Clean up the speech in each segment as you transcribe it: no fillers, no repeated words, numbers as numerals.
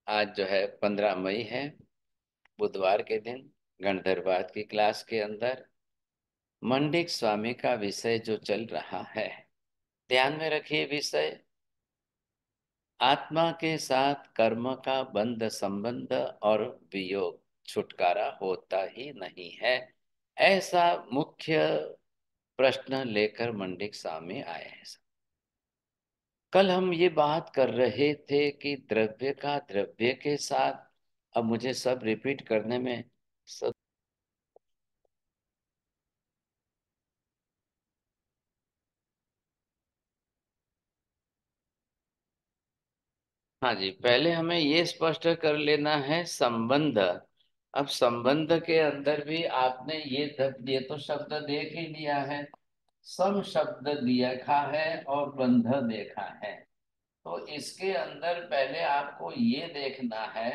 आज जो है 15 मई है, बुधवार के दिन गणधरवाद की क्लास के अंदर मंडिक स्वामी का विषय जो चल रहा है, ध्यान में रखिए विषय। आत्मा के साथ कर्म का बंध संबंध और वियोग, छुटकारा होता ही नहीं है, ऐसा मुख्य प्रश्न लेकर मंडिक स्वामी आए हैं। कल हम ये बात कर रहे थे कि द्रव्य का द्रव्य के साथ, अब मुझे सब रिपीट करने में सब। हाँ जी, पहले हमें ये स्पष्ट कर लेना है संबंध। अब संबंध के अंदर भी आपने ये तो शब्द देख ही लिया है। सम शब्द देखा है और बंध देखा है। तो इसके अंदर पहले आपको ये देखना है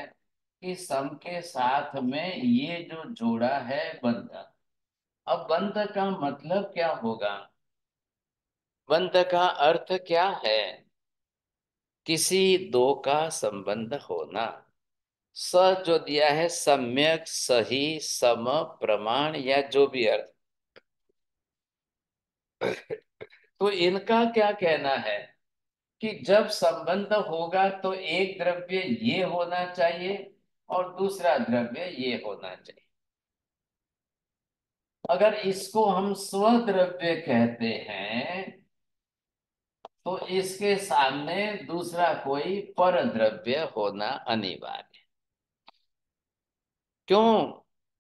कि सम के साथ में ये जो जोड़ा है बंध। अब बंध का मतलब क्या होगा? बंध का अर्थ क्या है? किसी दो का संबंध होना। स जो दिया है सम्यक, सही, सम, प्रमाण या जो भी अर्थ। तो इनका क्या कहना है कि जब संबंध होगा तो एक द्रव्य ये होना चाहिए और दूसरा द्रव्य ये होना चाहिए। अगर इसको हम स्वद्रव्य कहते हैं तो इसके सामने दूसरा कोई पर द्रव्य होना अनिवार्य। क्यों?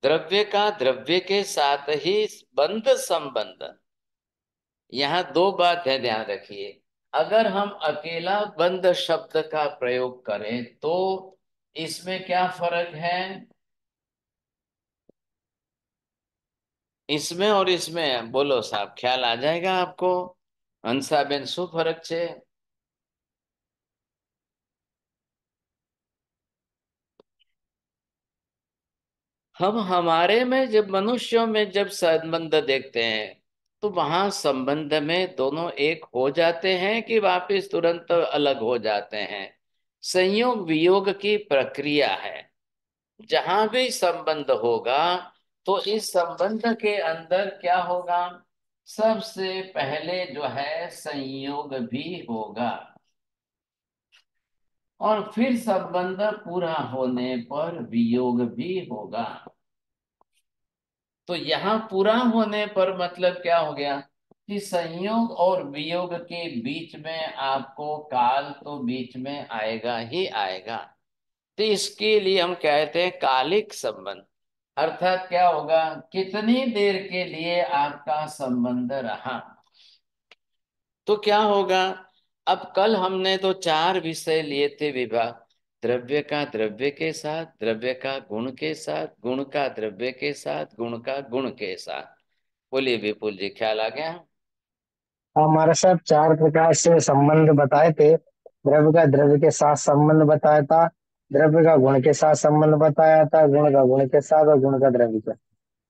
द्रव्य का द्रव्य के साथ ही बंध संबंध। यहाँ दो बात है, ध्यान रखिए। अगर हम अकेला बंध शब्द का प्रयोग करें तो इसमें क्या फर्क है? इसमें और इसमें बोलो साहब, ख्याल आ जाएगा आपको। हंसाबेन शू फर्क छे? हम हमारे में जब मनुष्यों में जब संबंध देखते हैं तो वहां संबंध में दोनों एक हो जाते हैं कि वापिस तुरंत अलग हो जाते हैं। संयोग वियोग की प्रक्रिया है। जहां भी संबंध होगा तो इस संबंध के अंदर क्या होगा? सबसे पहले जो है संयोग भी होगा और फिर संबंध पूरा होने पर वियोग भी होगा। तो यहाँ पूरा होने पर मतलब क्या हो गया कि संयोग और वियोग के बीच में आपको काल तो बीच में आएगा ही आएगा। तो इसके लिए हम कहते हैं कालिक संबंध। अर्थात क्या होगा? कितनी देर के लिए आपका संबंध रहा, तो क्या होगा? अब कल हमने तो चार विषय लिए थे विभाग। द्रव्य का द्रव्य के साथ, द्रव्य का गुण के साथ, गुण का द्रव्य के साथ, गुण का गुण के साथ। बोलिए विपुल जी, ख्याल आ गया? हमारे साथ चार प्रकार से संबंध बताए थे। द्रव्य का द्रव्य के साथ संबंध बताया था, द्रव्य का गुण के साथ संबंध बताया था, गुण का गुण के साथ और गुण का द्रव्य के।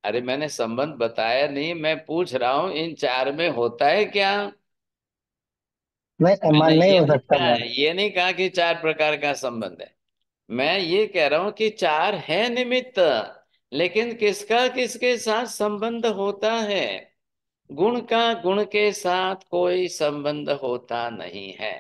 अरे मैंने संबंध बताया नहीं, मैं पूछ रहा हूं इन चार में होता है क्या? नहीं, मैंने मन नहीं ये हो नहीं सकता कहा, यार। ये नहीं कहा कि चार प्रकार का संबंध है। मैं ये कह रहा हूं कि चार है निमित्त, लेकिन किसका किसके साथ संबंध होता है? गुण का गुण के साथ कोई संबंध होता नहीं है।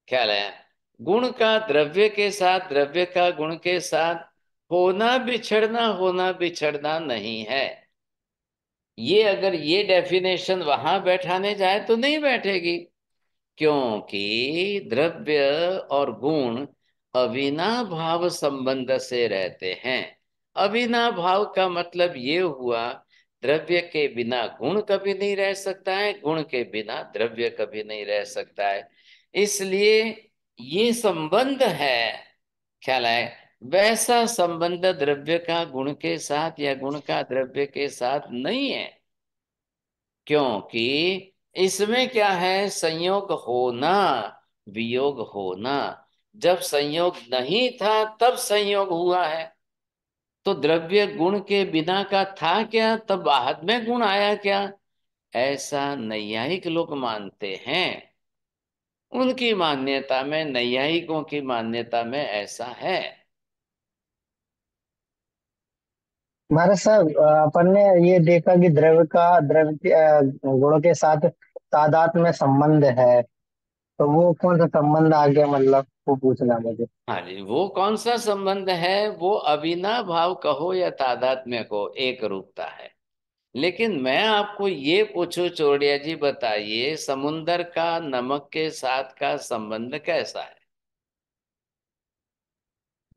ख्याल है? गुण का द्रव्य के साथ, द्रव्य का गुण के साथ होना बिछड़ना नहीं है। ये अगर ये डेफिनेशन वहां बैठाने जाए तो नहीं बैठेगी। क्योंकि द्रव्य और गुण अविनाभाव संबंध से रहते हैं। अविनाभाव का मतलब ये हुआ, द्रव्य के बिना गुण कभी नहीं रह सकता है, गुण के बिना द्रव्य कभी नहीं रह सकता है। इसलिए ये संबंध है, ख्याल है? वैसा संबंध द्रव्य का गुण के साथ या गुण का द्रव्य के साथ नहीं है। क्योंकि इसमें क्या है? संयोग होना, वियोग होना। जब संयोग नहीं था तब संयोग हुआ है। तो द्रव्य गुण के बिना का था क्या, तब बाद में गुण आया क्या? ऐसा नैयायिक लोग मानते हैं। उनकी मान्यता में, नैयायिकों की मान्यता में ऐसा है। हमारे साहब अपन ने ये देखा कि द्रव्य का द्रव्य के गुणों के साथ तादाद में संबंध है। तो वो कौन सा संबंध आ गया, मतलब वो पूछना मुझे। हाँ जी, वो कौन सा संबंध है? वो अविनाभाव कहो या तादात्म्य को, एक रूपता है। लेकिन मैं आपको ये पूछूं चौड़िया जी, बताइए समुंदर का नमक के साथ का संबंध कैसा है?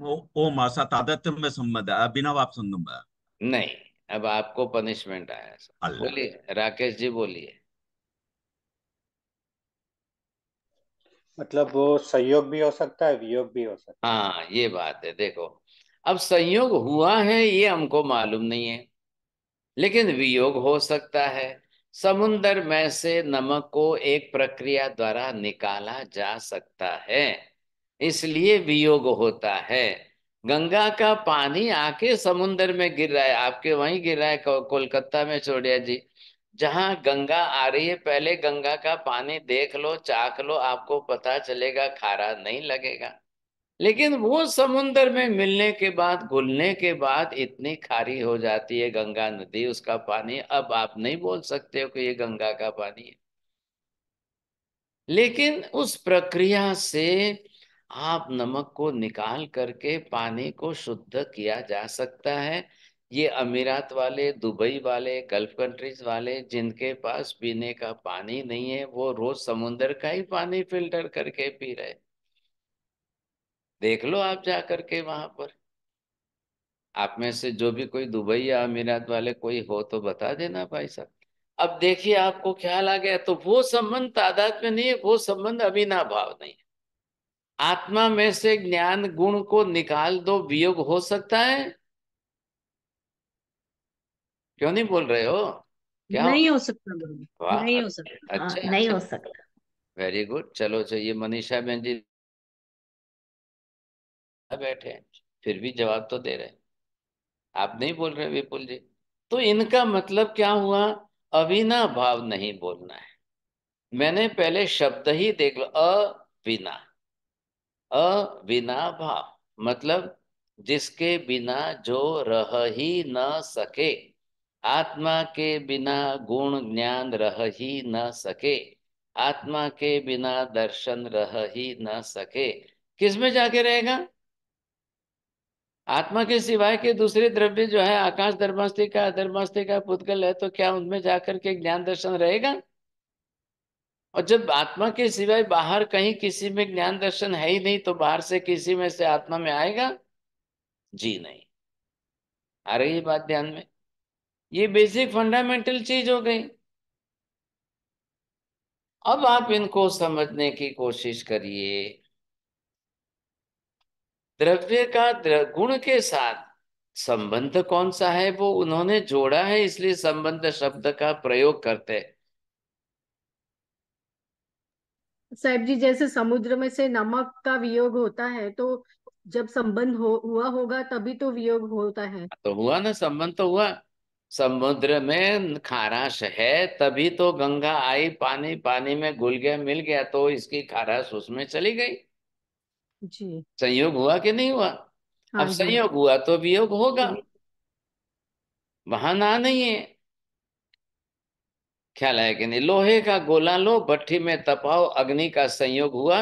वो मासा तादात्म्य में संबंध है, अभिनव आप संगम है। नहीं। अब आपको पनिशमेंट आया सर। अल्लाह। बोलिए राकेश जी, बोलिए। मतलब वो संयोग भी हो सकता है, वियोग भी हो सकता हाँ, ये बात है। देखो, अब संयोग हुआ है ये हमको मालूम नहीं है, लेकिन वियोग हो सकता है। समुंदर में से नमक को एक प्रक्रिया द्वारा निकाला जा सकता है, इसलिए वियोग होता है। गंगा का पानी आके समुंदर में गिर रहा है, आपके वहीं गिर रहा है कोलकाता में चौड़िया जी। जहां गंगा आ रही है, पहले गंगा का पानी देख लो, चाख लो, आपको पता चलेगा, खारा नहीं लगेगा। लेकिन वो समुंदर में मिलने के बाद, घुलने के बाद इतनी खारी हो जाती है गंगा नदी, उसका पानी, अब आप नहीं बोल सकते हो कि ये गंगा का पानी है। लेकिन उस प्रक्रिया से आप नमक को निकाल करके पानी को शुद्ध किया जा सकता है। ये अमीरात वाले, दुबई वाले, गल्फ कंट्रीज वाले, जिनके पास पीने का पानी नहीं है, वो रोज समुंदर का ही पानी फिल्टर करके पी रहे। देख लो आप जा करके वहां पर। आप में से जो भी कोई दुबई या अमीरात वाले कोई हो तो बता देना भाई साहब। अब देखिए, आपको ख्याल आ गया, तो वो संबंध तादाद में नहीं है, वो संबंध अविनाभाव भाव नहीं है। आत्मा में से ज्ञान गुण को निकाल दो, वियोग हो सकता है? क्यों नहीं बोल रहे हो? क्या नहीं होगा? हो सकता गुरु। वाह, नहीं हो सकता, हाँ, अच्छा नहीं अच्छा। हो सकता। Very good. चलो चाहिए, मनीषा बहन जी बैठे हैं, फिर भी जवाब तो दे रहे हैं। आप नहीं बोल रहे विपुल जी। तो इनका मतलब क्या हुआ? अविनाभाव भाव नहीं बोलना है। मैंने पहले शब्द ही देख लो, अविना। अविना भाव मतलब जिसके बिना जो रह ही न सके। आत्मा के बिना गुण ज्ञान रह ही न सके। आत्मा के बिना दर्शन रह ही न सके। किसमें जाके रहेगा? आत्मा के सिवाय के दूसरे द्रव्य जो है, आकाश, धर्मास्तिका, अधर्मास्तिका, पुद्गल है, तो क्या उनमें जाकर के ज्ञान दर्शन रहेगा? और जब आत्मा के सिवाय बाहर कहीं किसी में ज्ञान दर्शन है ही नहीं, तो बाहर से किसी में से आत्मा में आएगा? जी नहीं। आ रही है बात ध्यान में? ये बेसिक फंडामेंटल चीज हो गई। अब आप इनको समझने की कोशिश करिए। द्रव्य का गुण के साथ संबंध कौन सा है, वो उन्होंने जोड़ा है, इसलिए संबंध शब्द का प्रयोग करते हैं। साहब जी, जैसे समुद्र में से नमक का वियोग होता है, तो जब संबंध हुआ होगा तभी तो वियोग होता है। तो हुआ ना, संबंध तो हुआ। समुद्र में खाराश है, तभी तो गंगा आई, पानी पानी में घुल गया, मिल गया, तो इसकी खाराश उसमें चली गई। जी। संयोग हुआ कि नहीं हुआ? अब हाँ जी। संयोग हुआ तो वियोग होगा। वहां ना नहीं है। ख्याल है कि नहीं? लोहे का गोला लो, भट्ठी में तपाओ, अग्नि का संयोग हुआ।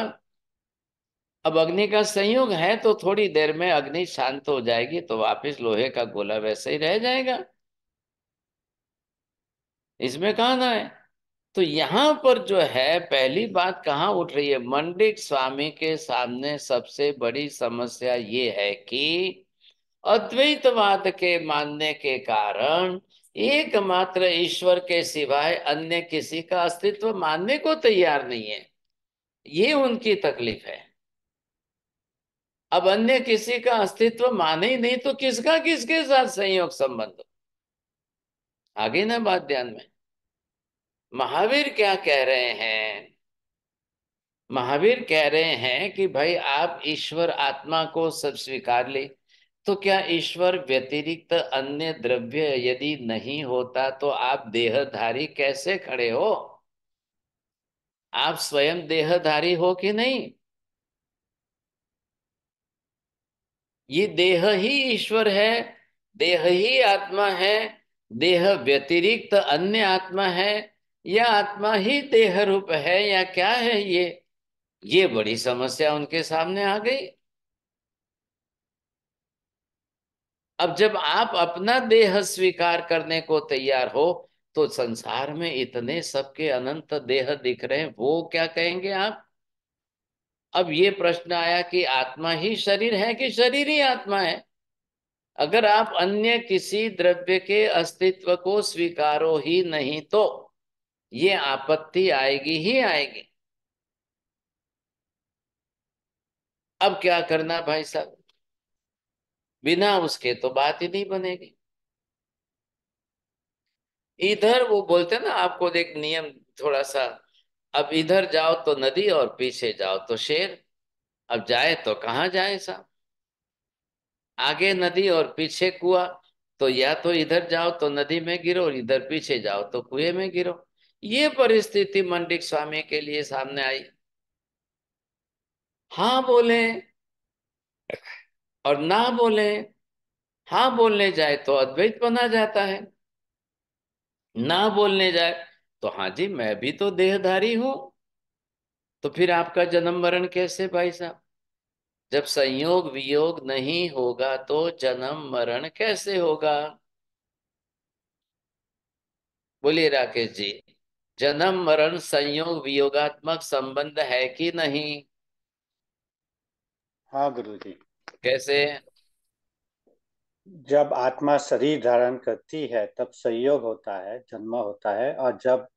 अब अग्नि का संयोग है तो थोड़ी देर में अग्नि शांत हो जाएगी, तो वापस लोहे का गोला वैसे ही रह जाएगा। इसमें कहाँ ना है। तो यहां पर जो है, पहली बात कहाँ उठ रही है? मंडित स्वामी के सामने सबसे बड़ी समस्या ये है कि अद्वैतवाद के मानने के कारण एकमात्र ईश्वर के सिवाय अन्य किसी का अस्तित्व मानने को तैयार नहीं है। ये उनकी तकलीफ है। अब अन्य किसी का अस्तित्व माने ही नहीं, तो किसका किसके साथ संयोग संबंध? आगे ना बात ध्यान में। महावीर क्या कह रहे हैं? महावीर कह रहे हैं कि भाई, आप ईश्वर आत्मा को सब स्वीकार ले, तो क्या ईश्वर व्यतिरिक्त अन्य द्रव्य यदि नहीं होता, तो आप देहधारी कैसे खड़े हो? आप स्वयं देहधारी हो कि नहीं? ये देह ही ईश्वर है, देह ही आत्मा है, देह व्यतिरिक्त अन्य आत्मा है, या आत्मा ही देह रूप है, या क्या है ये बड़ी समस्या उनके सामने आ गई। अब जब आप अपना देह स्वीकार करने को तैयार हो, तो संसार में इतने सबके अनंत देह दिख रहे हैं, वो क्या कहेंगे आप? अब ये प्रश्न आया कि आत्मा ही शरीर है कि शरीर ही आत्मा है। अगर आप अन्य किसी द्रव्य के अस्तित्व को स्वीकारो ही नहीं, तो ये आपत्ति आएगी ही आएगी। अब क्या करना भाई साहब? बिना उसके तो बात ही नहीं बनेगी। इधर वो बोलते ना, आपको एक नियम थोड़ा सा, अब इधर जाओ तो नदी और पीछे जाओ तो शेर। अब जाए तो कहाँ जाए साहब? आगे नदी और पीछे कुआं, तो या तो इधर जाओ तो नदी में गिरो, और इधर पीछे जाओ तो कुएं में गिरो। ये परिस्थिति मंडिक स्वामी के लिए सामने आई। हाँ बोले और ना बोले। हाँ बोलने जाए तो अद्वैत बना जाता है, ना बोलने जाए तो हाँ जी मैं भी तो देहधारी हूं। तो फिर आपका जन्म मरण कैसे भाई साहब? जब संयोग वियोग नहीं होगा तो जन्म मरण कैसे होगा? बोलिए राकेश जी, जन्म मरण संयोग वियोगात्मक संबंध है कि नहीं? हाँ गुरु जी। कैसे? जब आत्मा शरीर धारण करती है तब संयोग होता है, जन्म होता है, और जब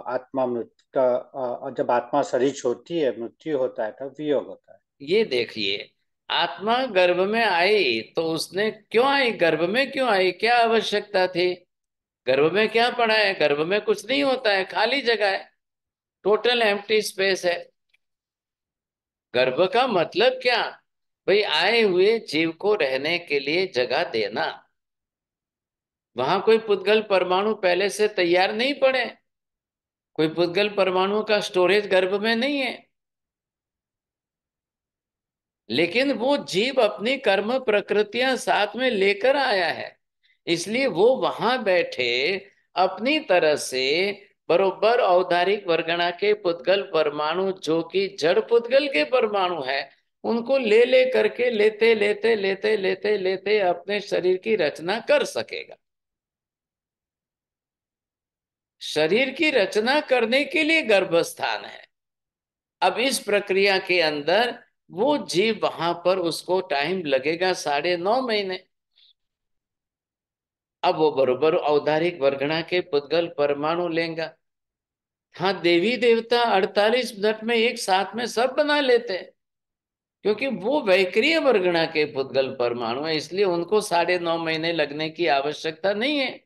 आत्मा और जब आत्मा शरीर छोड़ती है, मृत्यु होता है, तब वियोग होता है। ये देखिए, आत्मा गर्भ में आई तो उसने क्यों आई, गर्भ में क्यों आई, क्या आवश्यकता थी? गर्भ में क्या पड़ा है? गर्भ में कुछ नहीं होता है, खाली जगह है, टोटल एम्प्टी स्पेस है। गर्भ का मतलब क्या? भाई आए हुए जीव को रहने के लिए जगह देना। वहां कोई पुद्गल परमाणु पहले से तैयार नहीं पड़े, कोई पुद्गल परमाणु का स्टोरेज गर्भ में नहीं है। लेकिन वो जीव अपनी कर्म प्रकृतियां साथ में लेकर आया है, इसलिए वो वहां बैठे अपनी तरह से बरोबर औदारिक वर्गणा के पुद्गल परमाणु, जो कि जड़ पुद्गल के परमाणु है, उनको ले ले करके लेते लेते लेते लेते लेते अपने शरीर की रचना कर सकेगा। शरीर की रचना करने के लिए गर्भस्थान है। अब इस प्रक्रिया के अंदर वो जीव वहां पर उसको टाइम लगेगा 9.5 महीने। अब वो बरोबर औदारिक वर्गणा के पुद्गल परमाणु लेगा। हाँ, देवी देवता 48 मिनट में एक साथ में सब बना लेते हैं, क्योंकि वो वैक्रिय वर्गणा के पुद्गल परमाणु है, इसलिए उनको 9.5 महीने लगने की आवश्यकता नहीं है।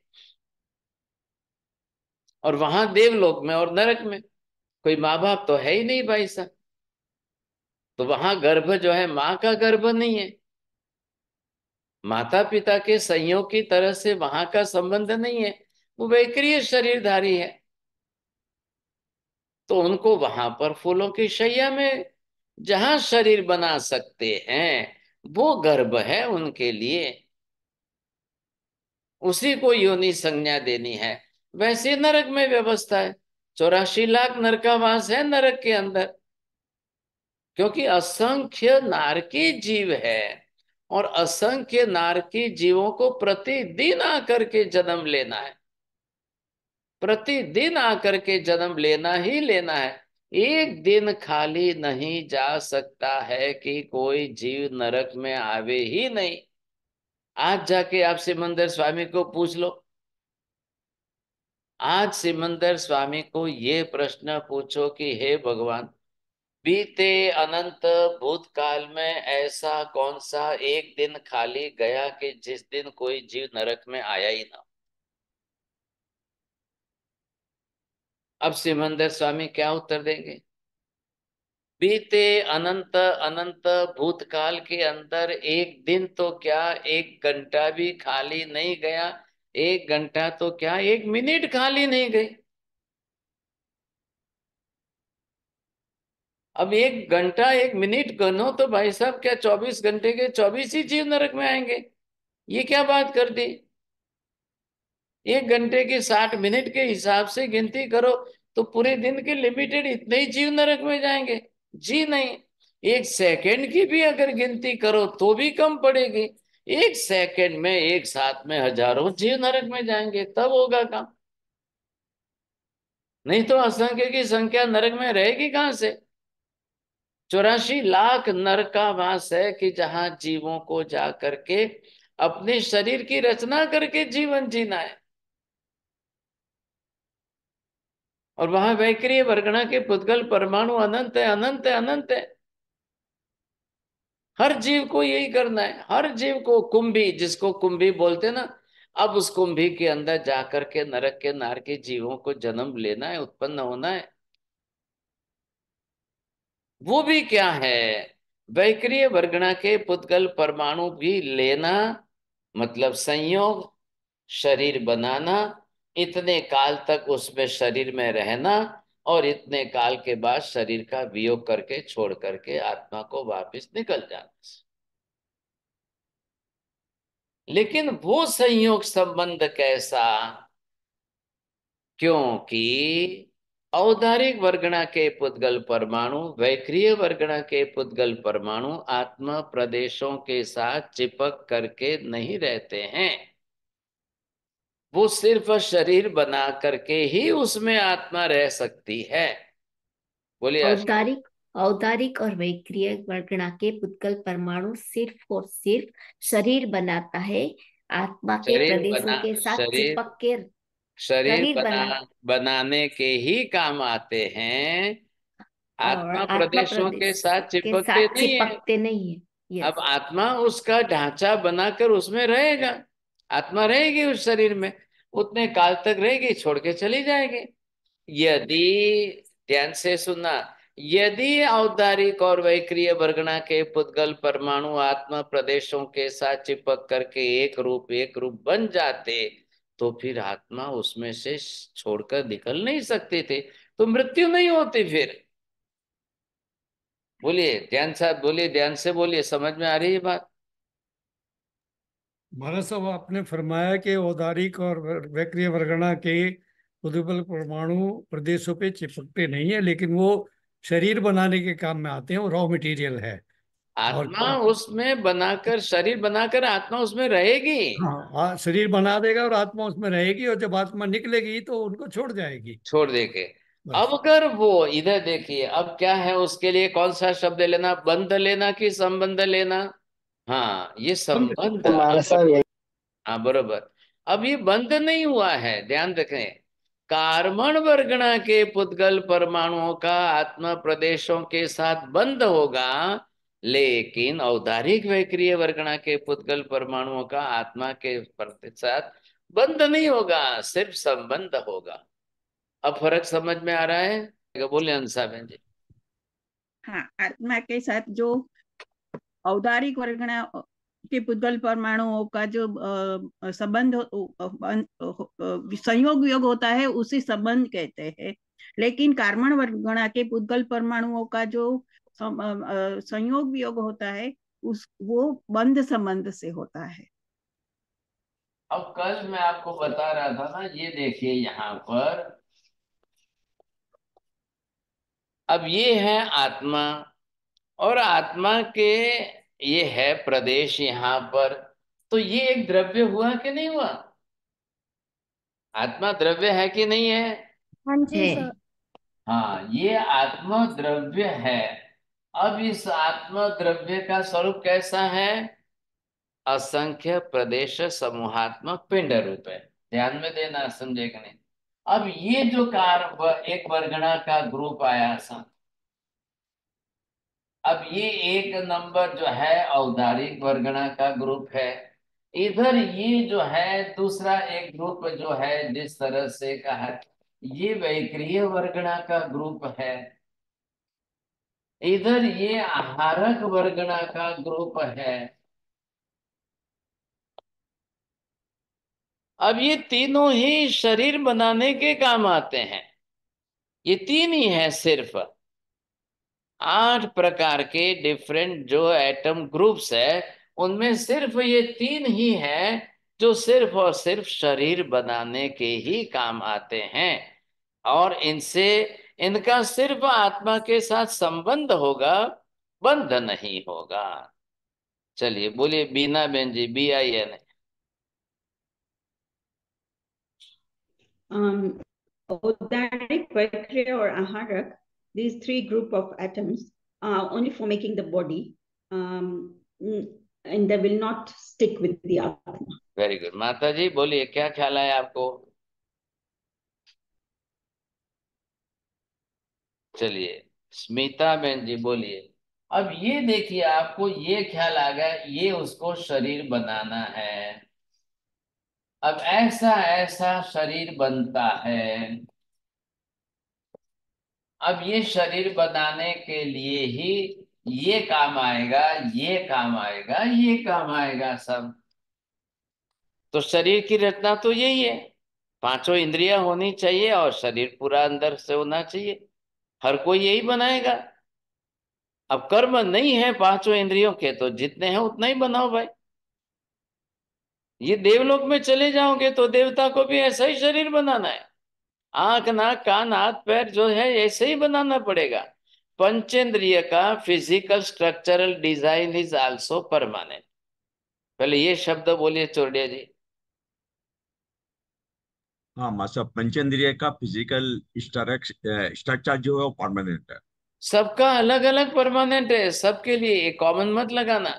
और वहां देवलोक में और नरक में कोई माँ बाप तो है ही नहीं भाई साहब, तो वहां गर्भ जो है माँ का गर्भ नहीं है, माता पिता के संयोग की तरह से वहां का संबंध नहीं है, वो वैक्रिय शरीरधारी है। तो उनको वहां पर फूलों की शैया में जहां शरीर बना सकते हैं, वो गर्भ है उनके लिए, उसी को योनि संज्ञा देनी है। वैसे नरक में व्यवस्था है, 84 लाख नरकावास है नरक के अंदर, क्योंकि असंख्य नारकी जीव है, और असंख्य नारकी जीवों को प्रतिदिन आकर के जन्म लेना है, प्रतिदिन आकर के जन्म लेना ही लेना है। एक दिन खाली नहीं जा सकता है कि कोई जीव नरक में आवे ही नहीं। आज जाके आप सिमंदर स्वामी को पूछ लो, आज सिमंदर स्वामी को ये प्रश्न पूछो कि हे भगवान, बीते अनंत भूतकाल में ऐसा कौन सा एक दिन खाली गया कि जिस दिन कोई जीव नरक में आया ही ना? अब सिमंदर स्वामी क्या उत्तर देंगे? बीते अनंत अनंत भूतकाल के अंदर एक दिन तो क्या, एक घंटा भी खाली नहीं गया, एक घंटा तो क्या, एक मिनट खाली नहीं गई। अब 1 घंटा 1 मिनट गनो तो भाई साहब क्या 24 घंटे के 24 ही जीव नरक में आएंगे? ये क्या बात कर दी? 1 घंटे की 60 मिनट के हिसाब से गिनती करो तो पूरे दिन के लिमिटेड इतने ही जीव नरक में जाएंगे। जी नहीं। 1 सेकंड की भी अगर गिनती करो तो भी कम पड़ेगी। 1 सेकंड में एक साथ में हजारों जीव नरक में जाएंगे, तब होगा काम। नहीं तो असंख्य की संख्या नरक में रहेगी कहां से? 84 लाख नरकावास है कि जहां जीवों को जा करके अपने शरीर की रचना करके जीवन जीना है। और वहां वैक्रिय वर्गणा के पुद्गल परमाणु अनंत है, अनंत है, अनंत है। हर जीव को यही करना है, हर जीव को। कुंभी, जिसको कुंभी बोलते ना, अब उस कुंभी के अंदर जाकर के नरक के नार के जीवों को जन्म लेना है, उत्पन्न होना है। वो भी क्या है? वैक्रिय वर्गणा के पुद्गल परमाणु भी लेना, मतलब संयोग, शरीर बनाना, इतने काल तक उसमें शरीर में रहना, और इतने काल के बाद शरीर का वियोग करके छोड़ करके आत्मा को वापस निकल जाना। लेकिन वो संयोग संबंध कैसा? क्योंकि औदारिक वर्गणा के पुद्गल परमाणु वैक्रिय वर्गणा के पुद्गल परमाणु आत्मा प्रदेशों के साथ चिपक करके नहीं रहते हैं। वो सिर्फ शरीर बना करके ही उसमें आत्मा रह सकती है। बोलिए आशा। औदारिक औदारिक और वैक्रिय वर्गणा के पुद्गल परमाणु सिर्फ और सिर्फ शरीर बनाता है, आत्मा के शरीर प्रदेशों बना के साथ शरीर चिपक के शरीर शरीर बना बना बनाने के ही काम आते हैं। और आत्मा आत्मा प्रदेशों के प्रदेश साथ के चिपकते साथ नहीं है। चिपकते नहीं है। अब यस। आत्मा उसका ढांचा बनाकर उसमें रहेगा। आत्मा रहेगी उस शरीर में, उतने काल तक रहेगी, छोड़ के चली जाएगी। यदि, ध्यान से सुनना, यदि औदारिक और वैक्रिय वर्गणा के पुद्गल परमाणु आत्मा प्रदेशों के साथ चिपक करके एक रूप बन जाते, तो फिर आत्मा उसमें से छोड़कर निकल नहीं सकते थे, तो मृत्यु नहीं होती फिर। बोलिए ध्यान साहब, बोलिए ध्यान से, बोलिए, समझ में आ रही है बात? महाराज साहब, आपने फरमाया कि औदारिक और वैक्रिय वर्गणा के उद्बल परमाणु प्रदेशों पे चिपकते नहीं है, लेकिन वो शरीर बनाने के काम में आते हैं, वो रॉ मटेरियल है। और आत्मा उसमें बनाकर, शरीर बनाकर आत्मा उसमें रहेगी। हाँ, शरीर बना देगा और आत्मा उसमें रहेगी, और जब आत्मा निकलेगी तो उनको छोड़ जाएगी। छोड़ दे के। अब बस। अगर वो इधर देखिए, अब क्या है उसके लिए, कौन सा शब्द लेना, बंध लेना कि संबंध लेना? हाँ, ये संबंध। हमारा अब सब यही। हाँ, बरोबर। अब ये बंध नहीं हुआ है, ध्यान रखें। कार्बन वर्गणा के पुद्गल परमाणुओं का आत्मा प्रदेशों के साथ बंध होगा, लेकिन औदारिक वैक्रिय वर्गणा के पुद्गल परमाणुओं का आत्मा के साथ बंध नहीं होगा, सिर्फ संबंध होगा। अब फर्क समझ में आ रहा है? बोले हंसा बहन जी। हाँ, आत्मा के साथ जो औदारिक वर्गणा के पुद्गल परमाणुओं का जो संबंध संयोग वियोग होता है, उसे संबंध कहते हैं। लेकिन कार्बन वर्गणा के पुद्गल परमाणुओं का जो संयोग वियोग होता है, उस वो बंध संबंध से होता है। अब कल मैं आपको बता रहा था ना, ये देखिए यहाँ पर, अब ये है आत्मा, और आत्मा के ये है प्रदेश यहाँ पर। तो ये एक द्रव्य हुआ कि नहीं हुआ? आत्मा द्रव्य है कि नहीं है? हाँ जी है। सर। हाँ, ये आत्मा द्रव्य है। अब इस आत्मा द्रव्य का स्वरूप कैसा है? असंख्य प्रदेश समूहात्मक पिंड रूप है। ध्यान में देना, समझे कि नहीं? अब ये जो एक वर्गणा का ग्रुप आया सा, अब ये 1 नंबर जो है औदारिक वर्गणा का ग्रुप है। इधर ये जो है दूसरा एक ग्रुप जो है, जिस तरह से कहा, ये वैक्रिय वर्गणा का ग्रुप है। इधर ये आहारक वर्गणा का ग्रुप है। अब ये तीनों ही शरीर बनाने के काम आते हैं। ये तीन ही है सिर्फ। 8 प्रकार के डिफरेंट जो एटम ग्रुप्स है, उनमें सिर्फ ये 3 ही है जो सिर्फ और सिर्फ शरीर बनाने के ही काम आते हैं, और इनसे इनका सिर्फ आत्मा के साथ संबंध होगा, बंध नहीं होगा। चलिए बोलिए बीना बहन जी, BIN। Odaric, Vaikriya, or Aharak, these three group of atoms are only for making the body, and they will not stick with the Atma. Very good. माता जी बोलिए, क्या ख्याल है आपको? चलिए स्मिता बहन जी बोलिए। अब ये देखिए, आपको ये ख्याल आ गया, ये उसको शरीर बनाना है। अब ऐसा ऐसा शरीर बनता है। अब ये शरीर बनाने के लिए ही ये काम आएगा, ये काम आएगा, ये काम आएगा सब। तो शरीर की रचना तो यही है, पांचों इंद्रियां होनी चाहिए और शरीर पूरा अंदर से होना चाहिए। हर कोई यही बनाएगा। अब कर्म नहीं है पांचों इंद्रियों के, तो जितने हैं उतना ही बनाओ भाई। ये देवलोक में चले जाओगे तो देवता को भी ऐसा ही शरीर बनाना है। आंख नाक कान हाथ पैर जो है ऐसे ही बनाना पड़ेगा। पंचेंद्रिय का physical structural design is also permanent. पहले ये शब्द बोलिए चोरडिया जी। हाँ मतलब पंचेंद्रिय का फिजिकल स्ट्रक्चर जो है वो परमानेंट है। सबका अलग अलग परमानेंट है, सबके लिए एक कॉमन मत लगाना।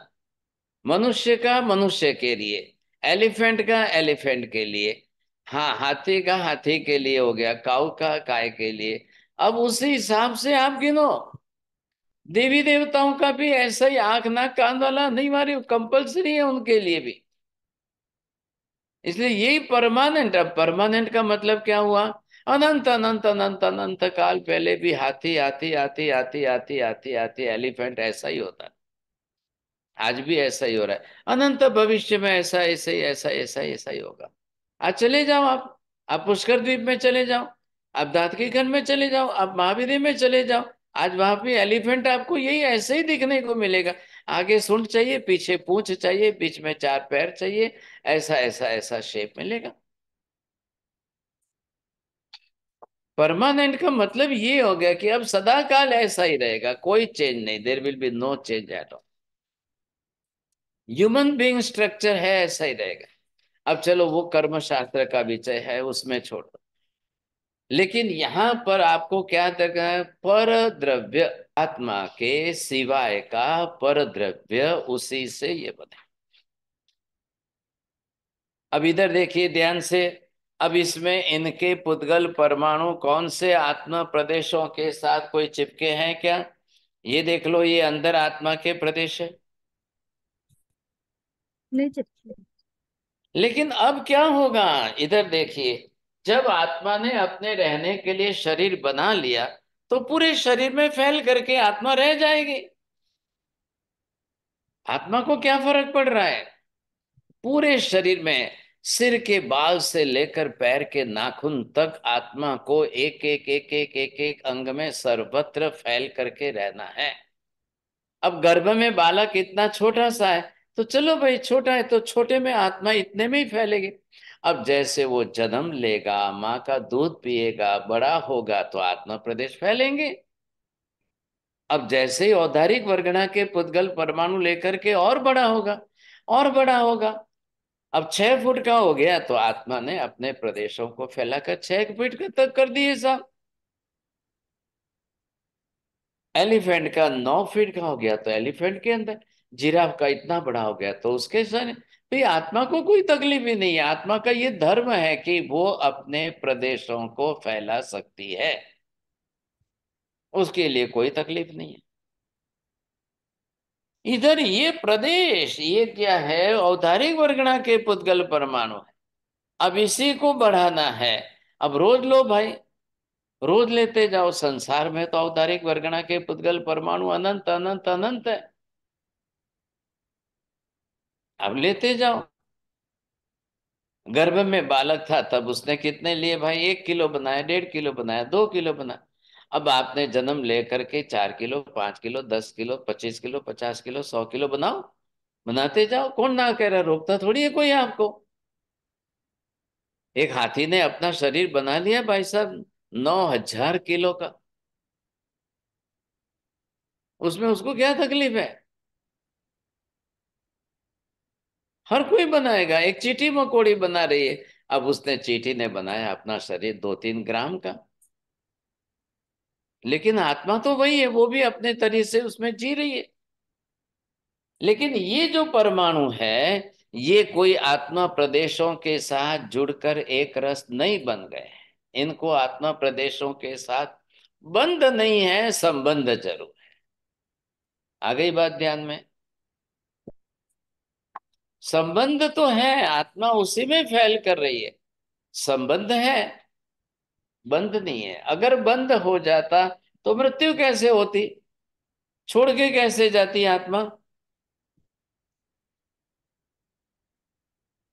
मनुष्य का मनुष्य के लिए, एलिफेंट का एलिफेंट के लिए, हाँ हाथी का हाथी के लिए हो गया, काऊ का काय के लिए। अब उसी हिसाब से आप गिनो। देवी देवताओं का भी ऐसा ही आंख नाक कान वाला नहीं, मारी कंपलसरी है उनके लिए भी। इसलिए यही परमानेंट। अब परमानेंट का मतलब क्या हुआ? अनंत अनंत अनंत अनंत काल पहले भी हाथी आती आती आती आती आती आती एलिफेंट ऐसा ही होता, आज भी ऐसा ही हो रहा है। अनंत भविष्य में ऐसा ऐसा ही ऐसा ऐसा ऐसा ही होगा। आज चले जाओ आप पुष्कर द्वीप में चले जाओ, आप दातकी खंड में चले जाओ, आप महावीर में चले जाओ, आज वहां पे एलिफेंट आपको यही ऐसे ही दिखने को मिलेगा। आगे सूंड चाहिए, पीछे पूंछ चाहिए, बीच में 4 पैर चाहिए, ऐसा ऐसा ऐसा शेप मिलेगा। परमानेंट का मतलब ये हो गया कि अब सदा काल ऐसा ही रहेगा, कोई चेंज नहीं। There will be no change at all. Human being structure है ऐसा ही रहेगा। अब चलो वो कर्म शास्त्र का विषय है, उसमें छोड़ दो। लेकिन यहां पर आपको क्या देखना है? पर द्रव्य, आत्मा के सिवाय का पर द्रव्य, उसी से ये बने। अब इधर देखिए ध्यान से। अब इसमें इनके पुद्गल परमाणु कौन से आत्मा प्रदेशों के साथ कोई चिपके हैं क्या? ये देख लो, ये अंदर आत्मा के प्रदेश है। नहीं चिपके। लेकिन अब क्या होगा? इधर देखिए, जब आत्मा ने अपने रहने के लिए शरीर बना लिया, तो पूरे शरीर में फैल करके आत्मा रह जाएगी। आत्मा को क्या फर्क पड़ रहा है? पूरे शरीर में, सिर के बाल से लेकर पैर के नाखून तक आत्मा को एक एक एक एक एक एक अंग में सर्वत्र फैल करके रहना है। अब गर्भ में बालक इतना छोटा सा है, तो चलो भाई छोटा है तो छोटे में आत्मा इतने में ही फैलेगी। अब जैसे वो जन्म लेगा, माँ का दूध पिएगा, बड़ा होगा, तो आत्मा प्रदेश फैलेंगे। अब जैसे ही औदारिक वर्गणा के पुद्गल परमाणु लेकर के और बड़ा होगा, और बड़ा होगा। अब 6 फुट का हो गया तो आत्मा ने अपने प्रदेशों को फैलाकर 6 फीट तक कर दिए साहब। एलिफेंट का 9 फीट का हो गया तो एलिफेंट के अंदर, जिराफ का इतना बड़ा हो गया तो उसके सर। भाई आत्मा को कोई तकलीफ ही नहीं है। आत्मा का ये धर्म है कि वो अपने प्रदेशों को फैला सकती है, उसके लिए कोई तकलीफ नहीं है। इधर ये प्रदेश, ये क्या है? औदारिक वर्गणा के पुद्गल परमाणु है। अब इसी को बढ़ाना है। अब रोज लो भाई, रोज लेते जाओ। संसार में तो औदारिक वर्गणा के पुद्गल परमाणु अनंत अनंत अनंत है। अब लेते जाओ। गर्भ में बालक था तब उसने कितने लिए भाई? 1 किलो बनाया, 1.5 किलो बनाया, 2 किलो बनाया। अब आपने जन्म लेकर के 4 kilo, 5 kilo, 10 kilo, 25 kilo, 50 kilo, 100 kilo बनाओ, बनाते जाओ, कौन ना कह रहा, रोकता थोड़ी है कोई आपको। एक हाथी ने अपना शरीर बना लिया भाई साहब 9,000 किलो का, उसमें उसको क्या तकलीफ है? हर कोई बनाएगा, एक चींटी मकोड़ी बना रही है। अब उसने, चींटी ने बनाया अपना शरीर 2-3 ग्राम का, लेकिन आत्मा तो वही है, वो भी अपने तरीके से उसमें जी रही है। लेकिन ये जो परमाणु है, ये कोई आत्मा प्रदेशों के साथ जुड़कर एक रस नहीं बन गए हैं। इनको आत्मा प्रदेशों के साथ बंध नहीं है, संबंध जरूर है। आ गई बात ध्यान में? संबंध तो है, आत्मा उसी में फैल कर रही है, संबंध है, बंध नहीं है। अगर बंद हो जाता तो मृत्यु कैसे होती, छोड़ के कैसे जाती आत्मा?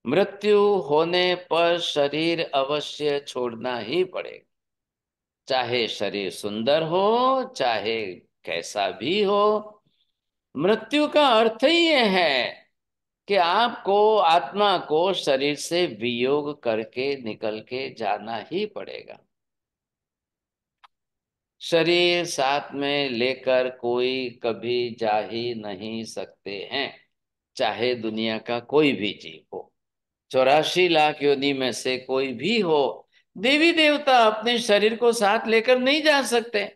मृत्यु होने पर शरीर अवश्य छोड़ना ही पड़ेगा, चाहे शरीर सुंदर हो, चाहे कैसा भी हो। मृत्यु का अर्थ ही ये है कि आपको, आत्मा को शरीर से वियोग करके निकल के जाना ही पड़ेगा। शरीर साथ में लेकर कोई कभी जा ही नहीं सकते हैं, चाहे दुनिया का कोई भी जीव हो, 84 लाख योनि में से कोई भी हो। देवी देवता अपने शरीर को साथ लेकर नहीं जा सकते,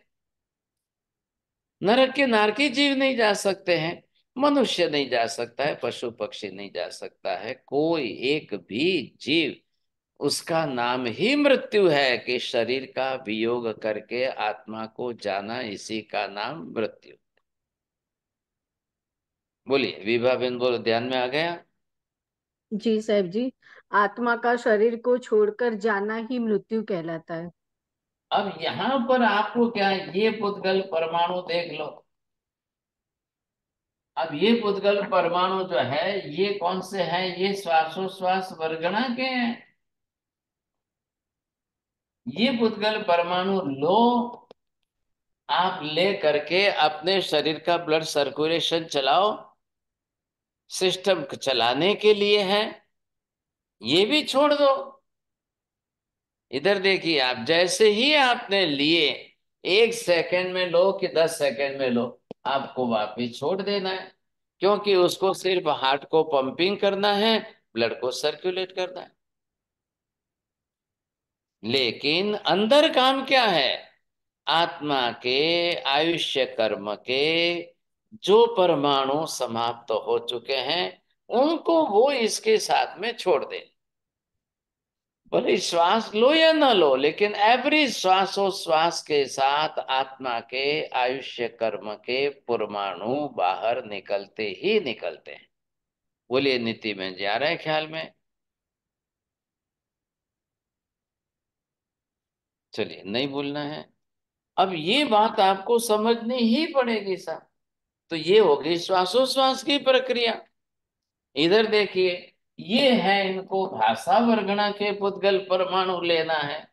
नरक के नारकी जीव नहीं जा सकते हैं, मनुष्य नहीं जा सकता है, पशु पक्षी नहीं जा सकता है, कोई एक भी जीव। उसका नाम ही मृत्यु है कि शरीर का वियोग करके आत्मा को जाना, इसी का नाम मृत्यु। बोलिए विभा बहन, बोलो, ध्यान में आ गया? जी साहब जी, आत्मा का शरीर को छोड़कर जाना ही मृत्यु कहलाता है। अब यहां पर आपको क्या है, ये पुद्गल परमाणु देख लो। अब ये पुद्गल परमाणु जो है, ये कौन से हैं? ये श्वासोश्वास वर्गणा के हैं। ये पुद्गल परमाणु लो, आप ले करके अपने शरीर का ब्लड सर्कुलेशन चलाओ, सिस्टम चलाने के लिए है। ये भी छोड़ दो। इधर देखिए, आप जैसे ही आपने लिए, 1 सेकंड में लो कि 10 सेकंड में लो, आपको वापिस छोड़ देना है, क्योंकि उसको सिर्फ हार्ट को पंपिंग करना है, ब्लड को सर्कुलेट करना है। लेकिन अंदर काम क्या है? आत्मा के आयुष्य कर्म के जो परमाणु समाप्त हो चुके हैं, उनको वो इसके साथ में छोड़ दे। भले श्वास लो या ना लो, लेकिन एवरी श्वासोश्वास के साथ आत्मा के आयुष्य कर्म के परमाणु बाहर निकलते ही निकलते हैं। बोलिए नीति में जा रहा है ख्याल में? चलिए, नहीं भूलना है। अब ये बात आपको समझनी ही पड़ेगी साहब। तो ये हो गई श्वासोश्वास की प्रक्रिया। इधर देखिए, ये है, इनको भाषा वर्गणा के पुद्गल परमाणु लेना है।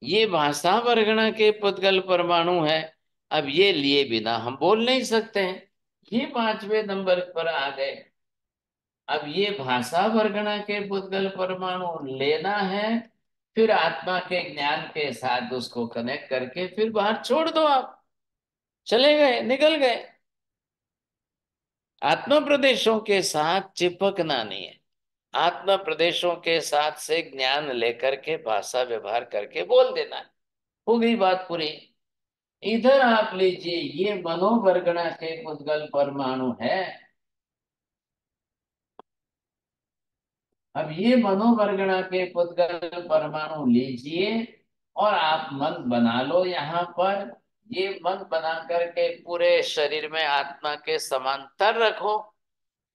ये भाषा वर्गणा के पुद्गल परमाणु है। अब ये लिए बिना हम बोल नहीं सकते हैं, ये 5वें नंबर पर आ गए। अब ये भाषा वर्गणा के पुद्गल परमाणु लेना है, फिर आत्मा के ज्ञान के साथ उसको कनेक्ट करके फिर बाहर छोड़ दो। आप चले गए, निकल गए। आत्मा प्रदेशों के साथ चिपकना नहीं है, आत्मा प्रदेशों के साथ से ज्ञान लेकर के भाषा व्यवहार करके बोल देना है। हो गई बात पूरी। इधर आप लीजिए, ये मनोवर्गणा के पुद्गल परमाणु है। अब ये मनोवर्गणा के पुद्गल परमाणु लीजिए और आप मन बना लो यहाँ पर। ये मन बना करके पूरे शरीर में आत्मा के समांतर रखो।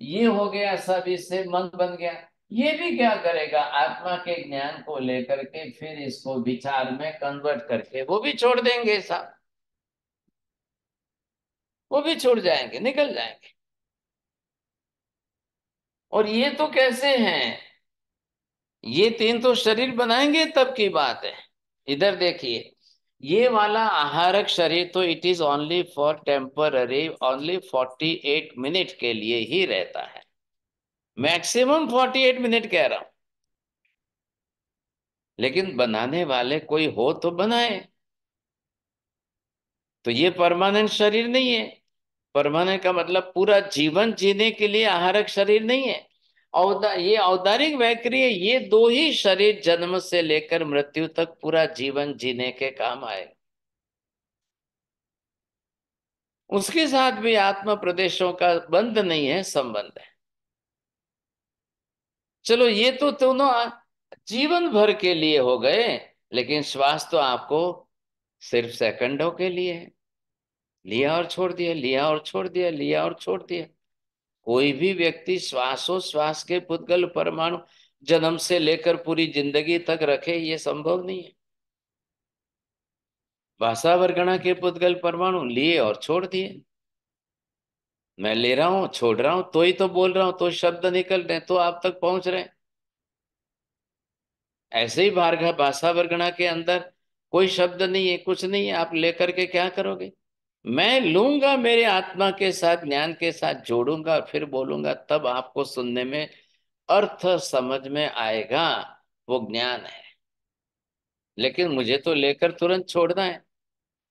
ये हो गया, सब इससे मन बन गया। ये भी क्या करेगा, आत्मा के ज्ञान को लेकर के फिर इसको विचार में कन्वर्ट करके वो भी छोड़ देंगे साहब, वो भी छूट जाएंगे, निकल जाएंगे। और ये तो कैसे हैं? ये तीन तो शरीर बनाएंगे तब की बात है। इधर देखिए, ये वाला आहारक शरीर तो it is only for temporary, only 48 minute के लिए ही रहता है, मैक्सिमम 48 मिनट कह रहा हूं। लेकिन बनाने वाले कोई हो तो बनाए। तो ये परमानेंट शरीर नहीं है। परमानेंट का मतलब पूरा जीवन जीने के लिए आहारक शरीर नहीं है। ये औदारिक वैक्रिय, ये दो ही शरीर जन्म से लेकर मृत्यु तक पूरा जीवन जीने के काम आए। उसके साथ भी आत्मा प्रदेशों का बंध नहीं है, संबंध है। चलो ये तो दोनों जीवन भर के लिए हो गए, लेकिन श्वास तो आपको सिर्फ सेकंडों के लिए है। लिया और छोड़ दिया, लिया और छोड़ दिया, लिया और छोड़ दिया। कोई भी व्यक्ति श्वासोश्वास के पुद्गल परमाणु जन्म से लेकर पूरी जिंदगी तक रखे, ये संभव नहीं है। वासावरगणा के पुद्गल परमाणु लिए और छोड़ दिए। मैं ले रहा हूं, छोड़ रहा हूं, तो ही तो बोल रहा हूं, तो शब्द निकल रहे हैं, तो आप तक पहुंच रहे हैं। ऐसे ही भार्गव भाषावरगणा के अंदर कोई शब्द नहीं है, कुछ नहीं है, आप लेकर के क्या करोगे? मैं लूंगा, मेरे आत्मा के साथ ज्ञान के साथ जोड़ूंगा और फिर बोलूंगा, तब आपको सुनने में अर्थ समझ में आएगा। वो ज्ञान है। लेकिन मुझे तो लेकर तुरंत छोड़ना है।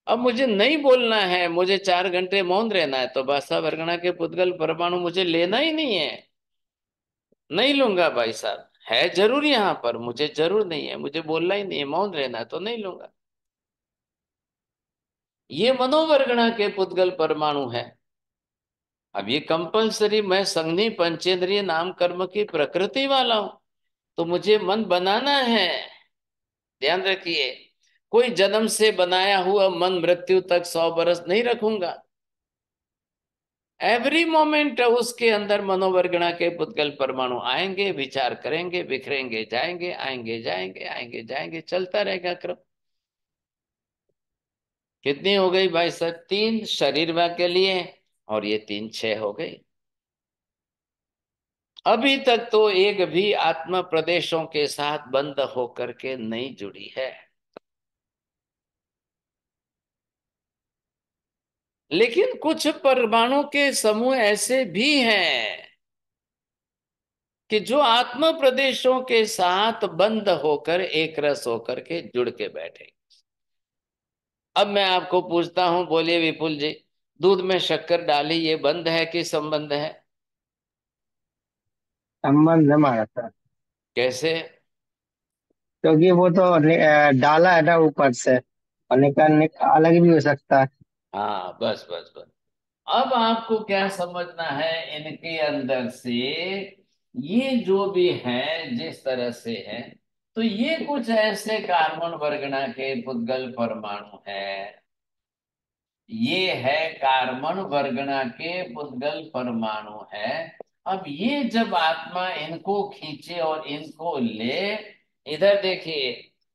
अब मुझे नहीं बोलना है, मुझे 4 घंटे मौन रहना है, तो भाषा वर्गणा के पुद्गल परमाणु मुझे लेना ही नहीं है। नहीं लूंगा भाई साहब, है जरूर यहाँ पर, मुझे जरूर नहीं है, मुझे बोलना ही नहीं है, मौन रहना है, तो नहीं लूंगा। ये मनोवर्गणा के पुद्गल परमाणु है। अब ये कंपलसरी, मैं संघनी पंचेंद्रिय नाम कर्म की प्रकृति वाला हूं, तो मुझे मन बनाना है। ध्यान रखिए, कोई जन्म से बनाया हुआ मन मृत्यु तक 100 बरस नहीं रखूंगा। एवरी मोमेंट उसके अंदर मनोवर्गणा के पुद्गल परमाणु आएंगे, विचार करेंगे, बिखरेंगे, जाएंगे, आएंगे, जाएंगे, आएंगे, जाएंगे, चलता रहेगा क्रम। कितनी हो गई भाई साहब? 3 शरीर के लिए, और ये 3 6 हो गई। अभी तक तो एक भी आत्मा प्रदेशों के साथ बंद होकर के नहीं जुड़ी है। लेकिन कुछ परमाणु के समूह ऐसे भी हैं कि जो आत्म प्रदेशों के साथ बंद होकर एक रस होकर के जुड़ के बैठे। अब मैं आपको पूछता हूं, बोलिए विपुल जी, दूध में शक्कर डाली, ये बंद है कि संबंध है? संबंध है हमारा सर। कैसे? क्योंकि वो तो डाला है ना ऊपर से, और अलग भी हो सकता है। हाँ, बस बस बस। अब आपको क्या समझना है इनके अंदर से? ये जो भी है जिस तरह से है, तो ये कुछ ऐसे कार्बन वर्गना के पुद्गल परमाणु है। ये है कार्बन वर्गना के पुद्गल परमाणु है। अब ये जब आत्मा इनको खींचे और इनको ले, इधर देखिए,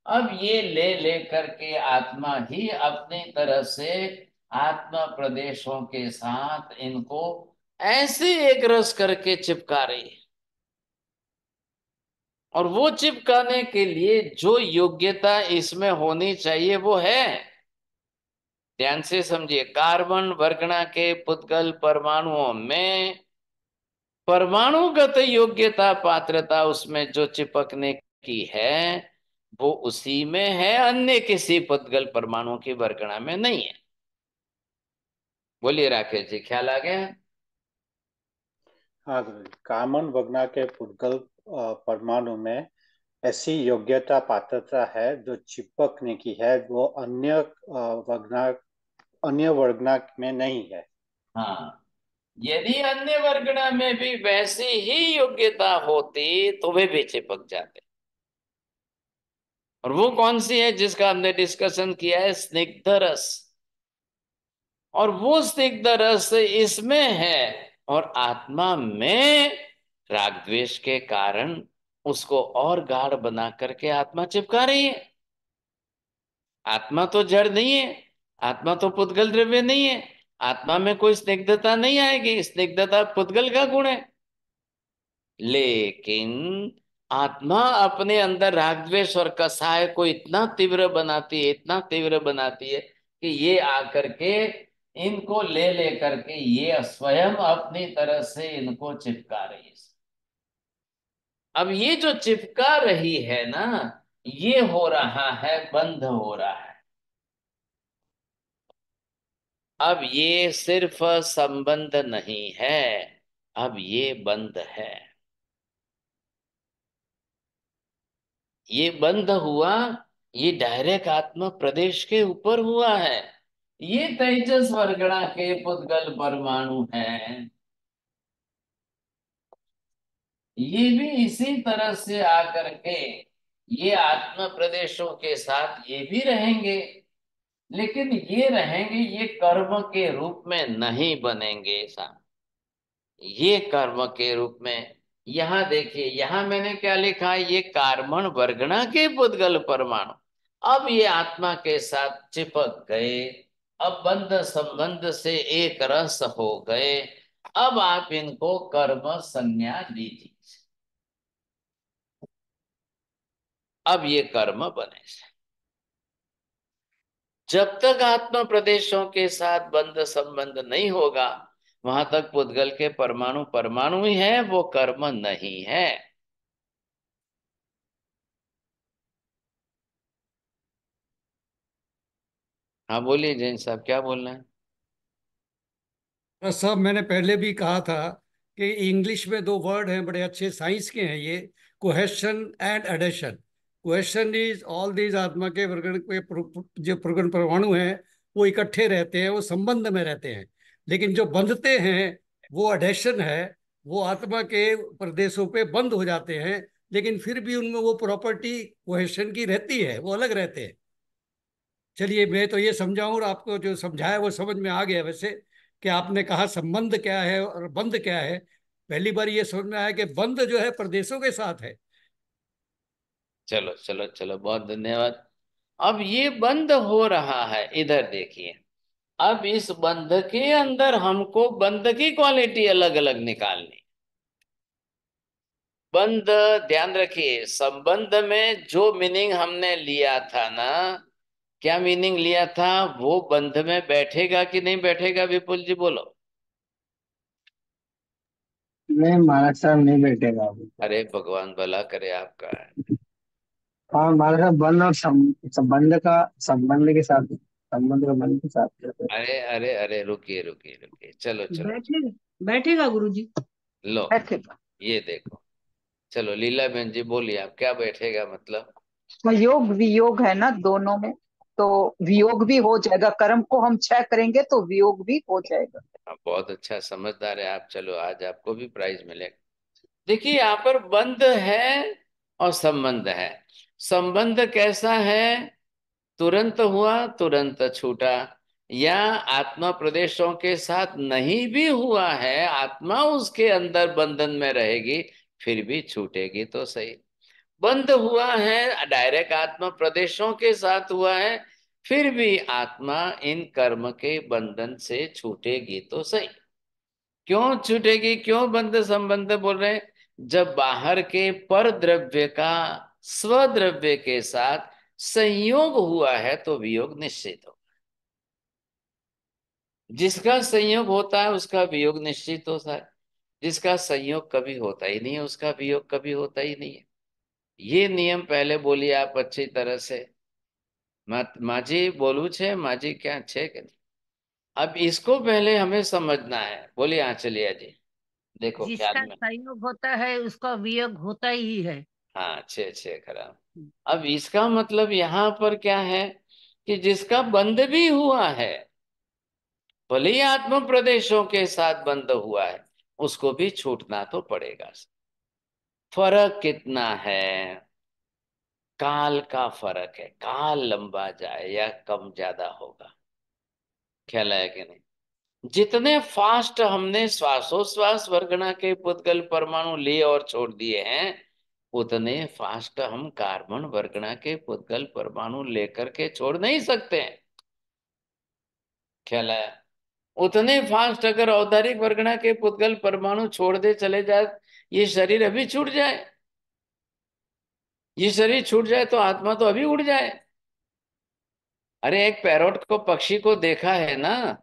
अब ये ले करके आत्मा ही अपनी तरह से आत्मा प्रदेशों के साथ इनको ऐसे एक रस करके चिपका रही है। और वो चिपकाने के लिए जो योग्यता इसमें होनी चाहिए वो है। ध्यान से समझिए, कार्बन वर्गना के पुद्गल परमाणुओं में परमाणुगत योग्यता पात्रता उसमें जो चिपकने की है वो उसी में है, अन्य किसी पुद्गल परमाणु की वर्गना में नहीं है। बोलिए राकेश जी, ख्याल आ गया? हाँ गुरु जी, कार्बन वर्गना के पुद्गल परमाणु में ऐसी योग्यता पात्रता है जो चिपकने की है, वो अन्य वर्गना में नहीं है। हाँ, यदि अन्य वर्गना में भी वैसी ही योग्यता होती तो वे भी चिपक जाते। और वो कौन सी है जिसका हमने डिस्कशन किया है? स्निग्ध रस। और वो स्निग्ध रस इसमें है, और आत्मा में राग द्वेष के कारण उसको और गाढ़ बना करके आत्मा चिपका रही है। आत्मा तो जड़ नहीं है, आत्मा तो पुद्गल द्रव्य नहीं है, आत्मा में कोई स्निग्धता नहीं आएगी, स्निग्धता पुद्गल का गुण है। लेकिन आत्मा अपने अंदर राग द्वेष और कसाय को इतना तीव्र बनाती है, इतना तीव्र बनाती है कि ये आकर के इनको ले लेकर के ये स्वयं अपनी तरह से इनको चिपका रही है। अब ये जो चिपका रही है ना, ये हो रहा है, बंद हो रहा है। अब ये सिर्फ संबंध नहीं है, अब ये बंद है। ये बंद हुआ, ये डायरेक्ट आत्मा प्रदेश के ऊपर हुआ है। ये तेजस वर्गणा के पुद्गल परमाणु हैं, ये भी इसी तरह से आकर के ये आत्मा प्रदेशों के साथ ये भी रहेंगे, लेकिन ये रहेंगे, ये कर्म के रूप में नहीं बनेंगे ऐसा। ये कर्म के रूप में, यहां देखिए, यहां मैंने क्या लिखा है, ये कार्बन वर्गणा के पुद्गल परमाणु अब ये आत्मा के साथ चिपक गए, अब बंध संबंध से एक रस हो गए। अब आप इनको कर्म संज्ञा दीजिए, अब ये कर्म बने। जब तक आत्मा प्रदेशों के साथ बंध संबंध नहीं होगा, वहां तक पुद्गल के परमाणु परमाणु ही है, वो कर्म नहीं है। हाँ बोलिए जैन साहब, क्या बोल रहे हैं? सब मैंने पहले भी कहा था कि इंग्लिश में दो वर्ड हैं बड़े अच्छे, साइंस के हैं ये, cohesion and adhesion. Cohesion is all these आत्मा के प्रगण के जो प्रगण परमाणु हैं वो इकट्ठे रहते हैं, वो संबंध में रहते हैं। लेकिन जो बंधते हैं वो एडेशन है, वो आत्मा के प्रदेशों पे बंद हो जाते हैं, लेकिन फिर भी उनमें वो प्रॉपर्टी कोहेशन की रहती है, वो अलग रहते हैं। चलिए, मैं तो ये समझाऊं और आपको जो समझाया वो समझ में आ गया वैसे, कि आपने कहा संबंध क्या है और बंध क्या है। पहली बार ये समझ में आया कि बंध जो है प्रदेशों के साथ है। चलो चलो चलो, बहुत धन्यवाद। अब ये बंद हो रहा है, इधर देखिए। अब इस बंध के अंदर हमको बंध की क्वालिटी अलग अलग निकालनी। बंध, ध्यान रखिए, संबंध में जो मीनिंग हमने लिया था ना, क्या मीनिंग लिया था, वो बंध में बैठेगा कि नहीं बैठेगा, विपुल जी बोलो। नहीं महाराज साहब, नहीं बैठेगा अभी। अरे भगवान भला करे आपका। हाँ महाराज साहब, बंद और संबंध का, संबंध के साथ, संबंध का बंध के साथ करते हैं। अरे अरे अरे, रुकिए रुकिए रुकिए, चलो चलो। बैठेगा, बैठेगा गुरुजी, लो, बैठेगा। ये देखो, चलो लीला बहन जी बोलिए, आप क्या बैठेगा मतलब। योग वियोग है ना दोनों में, तो वियोग भी हो जाएगा। कर्म को हम क्षय करेंगे तो वियोग भी हो जाएगा। आप बहुत अच्छा समझदार है आप, चलो आज आपको भी प्राइज मिलेगा। देखिए यहाँ पर बंध है और संबंध है। संबंध कैसा है, तुरंत हुआ तुरंत छूटा, या आत्मा प्रदेशों के साथ नहीं भी हुआ है, आत्मा उसके अंदर बंधन में रहेगी, फिर भी छूटेगी तो सही। बंद हुआ है, डायरेक्ट आत्मा प्रदेशों के साथ हुआ है, फिर भी आत्मा इन कर्म के बंधन से छूटेगी तो सही। क्यों छूटेगी, क्यों बंध संबंध बोल रहे हैं? जब बाहर के पर द्रव्य का स्वद्रव्य के साथ संयोग हुआ है तो वियोग निश्चित हो। जिसका संयोग होता है उसका वियोग निश्चित होता है, जिसका संयोग कभी होता ही नहीं है उसका वियोग कभी होता ही नहीं है। ये नियम पहले बोलिए आप अच्छी तरह से। माजी बोलू छे, माजी क्या छे के नहीं? अब इसको पहले हमें समझना है, बोलिए आंचलिया जी, देखो ख्याल जिसका में। संयोग होता है उसका वियोग होता ही है। हाँ, छे छे खराब। अब इसका मतलब यहाँ पर क्या है कि जिसका बंध भी हुआ है, भले ही आत्म प्रदेशों के साथ बंध हुआ है, उसको भी छूटना तो पड़ेगा। फर्क कितना है, काल का फर्क है, काल लंबा जाए या कम ज्यादा होगा, ख्याल है कि नहीं? जितने फास्ट हमने श्वासोश्वास वर्गणा के पुद्गल परमाणु लिए और छोड़ दिए हैं, उतने फास्ट हम कार्बन वर्गणा के पुद्गल परमाणु लेकर के छोड़ नहीं सकते हैं, ख्याल है? उतने फास्ट अगर औदारिक वर्गणा के पुद्गल परमाणु छोड़ दे चले जाए, ये शरीर अभी छूट जाए। ये शरीर छूट जाए तो आत्मा तो अभी उड़ जाए। अरे एक पैरोट को, पक्षी को देखा है ना?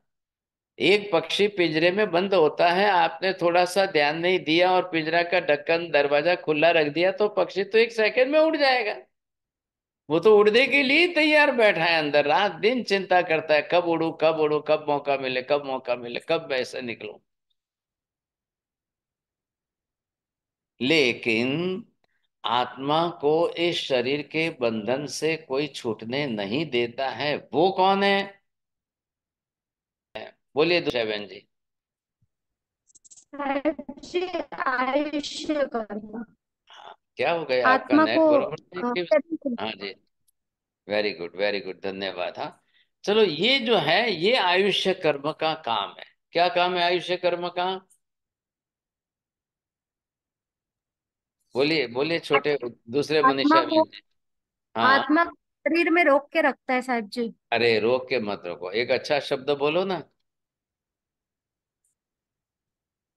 एक पक्षी पिंजरे में बंद होता है, आपने थोड़ा सा ध्यान नहीं दिया और पिंजरा का ढक्कन दरवाजा खुला रख दिया तो पक्षी तो एक सेकंड में उड़ जाएगा। वो तो उड़ने के लिए ही तैयार बैठा है अंदर, रात दिन चिंता करता है कब उड़ू कब उड़ू, कब मौका मिले कब मौका मिले, कब मैं ऐसे निकलूं। लेकिन आत्मा को इस शरीर के बंधन से कोई छूटने नहीं देता है। वो कौन है? बोलिए दूसरा बहन जी। जी, आयुष्य कर्म। क्या हो गया आपका आत्मा नेट को बरोबर नहीं हाँ जी। वेरी गुड वेरी गुड, धन्यवाद। हाँ चलो, ये जो है ये आयुष्य कर्म का काम है। क्या काम है आयुष्य कर्म का? बोलिए बोलिए छोटे दूसरे आत्मा मनीषा को बहन जी। हाँ। आत्मा को शरीर में रोक के रखता है साहब जी। अरे रोक के मत रोको, एक अच्छा शब्द बोलो ना।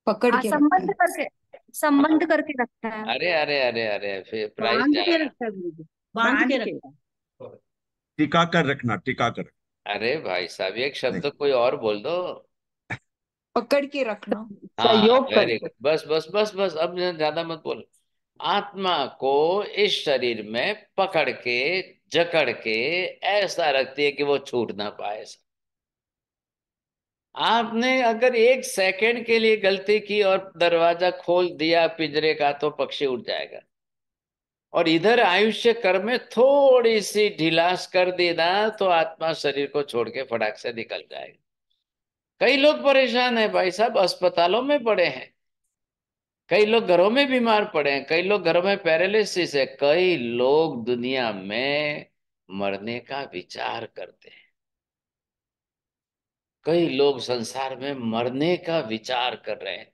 पकड़ के रखता संबंध है। करके, हाँ। संबंध करके रखता है। अरे अरे अरे अरे, फिर प्राइज बांध के जाएगा। रखता है गुरुजी, बांध के रखता है। टिका कर रखना, टिका कर। अरे भाई साहब, एक नहीं, शब्द कोई और बोल दो। पकड़ के रखना। हाँ सहयोग वेरी करके। गुड, बस बस बस बस, अब ज्यादा मत बोलो। आत्मा को इस शरीर में पकड़ के, जकड़ के ऐसा रखती है कि वो छूट ना पाए। आपने अगर एक सेकंड के लिए गलती की और दरवाजा खोल दिया पिंजरे का तो पक्षी उड़ जाएगा। और इधर आयुष्य कर्म में थोड़ी सी ढिलास कर देना तो आत्मा शरीर को छोड़ के फटाक से निकल जाएगा। कई लोग परेशान हैं भाई साहब, अस्पतालों में पड़े हैं, कई लोग घरों में बीमार पड़े हैं, कई लोग घरों में पैरालिसिस है, कई लोग दुनिया में मरने का विचार करते हैं, कई लोग संसार में मरने का विचार कर रहे हैं।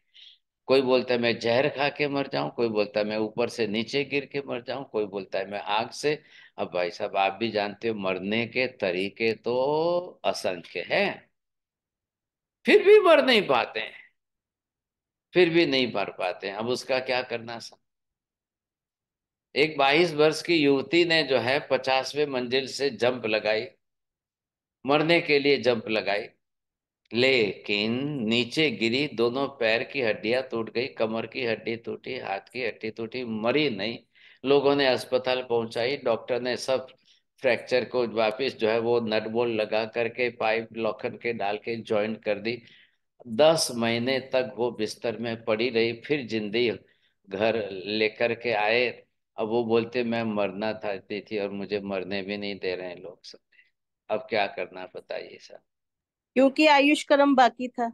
कोई बोलता है मैं जहर खा के मर जाऊं, कोई बोलता है मैं ऊपर से नीचे गिर के मर जाऊं, कोई बोलता है मैं आग से। अब भाई साहब आप भी जानते हो मरने के तरीके तो असंख्य हैं, फिर भी मर नहीं पाते हैं, फिर भी नहीं मर पाते हैं। अब उसका क्या करना सर? एक 22 वर्ष की युवती ने जो है 50वें मंजिल से जंप लगाई, मरने के लिए जंप लगाई, लेकिन नीचे गिरी, दोनों पैर की हड्डियां टूट गई, कमर की हड्डी टूटी, हाथ की हड्डी टूटी, मरी नहीं। लोगों ने अस्पताल पहुंचाई, डॉक्टर ने सब फ्रैक्चर को वापस जो है वो नट बोल्ट लगा करके पाइप लॉकर के डाल के जॉइंट कर दी। 10 महीने तक वो बिस्तर में पड़ी रही, फिर जिंदगी घर लेकर के आए। अब वो बोलते मैं मरना चाहती थी और मुझे मरने भी नहीं दे रहे हैं लोग सब। अब क्या करना बताइए सर? क्योंकि आयुष कर्म बाकी था।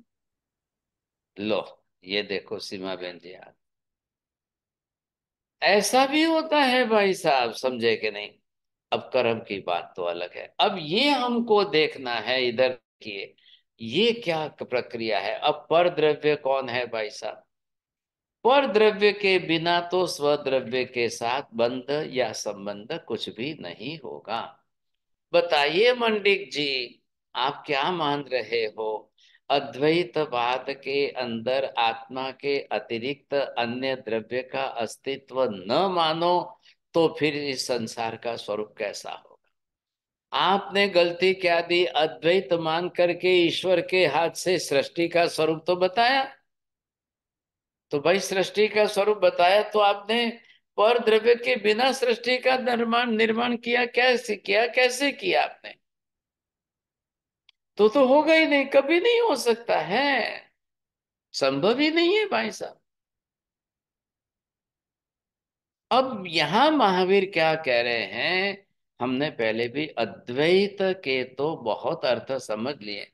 लो, ये देखो सीमा बहन जी, आप ऐसा भी होता है भाई साहब, समझे कि नहीं? अब कर्म की बात तो अलग है, अब ये हमको देखना है इधर की, ये क्या प्रक्रिया है। अब पर द्रव्य कौन है भाई साहब? पर द्रव्य के बिना तो स्वद्रव्य के साथ बंध या संबंध कुछ भी नहीं होगा। बताइए मंडित जी, आप क्या मान रहे हो? अद्वैतवाद के अंदर आत्मा के अतिरिक्त अन्य द्रव्य का अस्तित्व न मानो तो फिर इस संसार का स्वरूप कैसा होगा? आपने गलती क्या दी, अद्वैत मान करके ईश्वर के हाथ से सृष्टि का स्वरूप तो बताया। तो भाई सृष्टि का स्वरूप बताया तो आपने पर द्रव्य के बिना सृष्टि का निर्माण निर्माण किया, कैसे किया आपने? तो होगा ही नहीं, कभी नहीं हो सकता है, संभव ही नहीं है भाई साहब। अब यहां महावीर क्या कह रहे हैं? हमने पहले भी अद्वैत के तो बहुत अर्थ समझ लिए।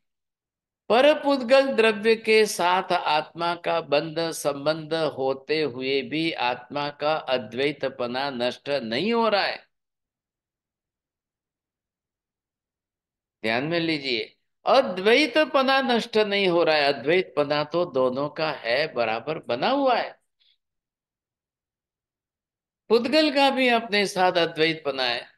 पर पुद्गल द्रव्य के साथ आत्मा का बंध संबंध होते हुए भी आत्मा का अद्वैतपना नष्ट नहीं हो रहा है। ध्यान में लीजिए, अद्वैतपना नष्ट नहीं हो रहा है, अद्वैतपना तो दोनों का है, बराबर बना हुआ है। पुद्गल का भी अपने साथ अद्वैत बना है।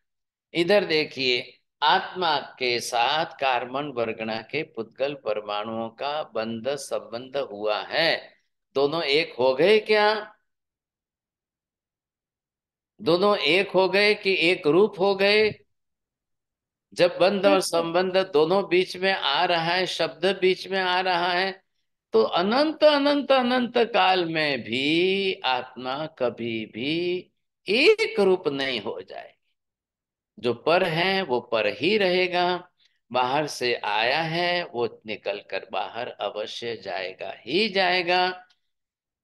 इधर देखिए, आत्मा के साथ कार्बन वर्गणा के पुद्गल परमाणुओं का बंध संबंध हुआ है, दोनों एक हो गए क्या? दोनों एक हो गए कि एक रूप हो गए? जब बंध और एक संबंध दोनों बीच में आ रहा है, शब्द बीच में आ रहा है, तो अनंत अनंत अनंत काल में भी आत्मा कभी भी एक रूप नहीं हो जाए। जो पर है वो पर ही रहेगा, बाहर से आया है वो निकल कर बाहर अवश्य जाएगा ही जाएगा।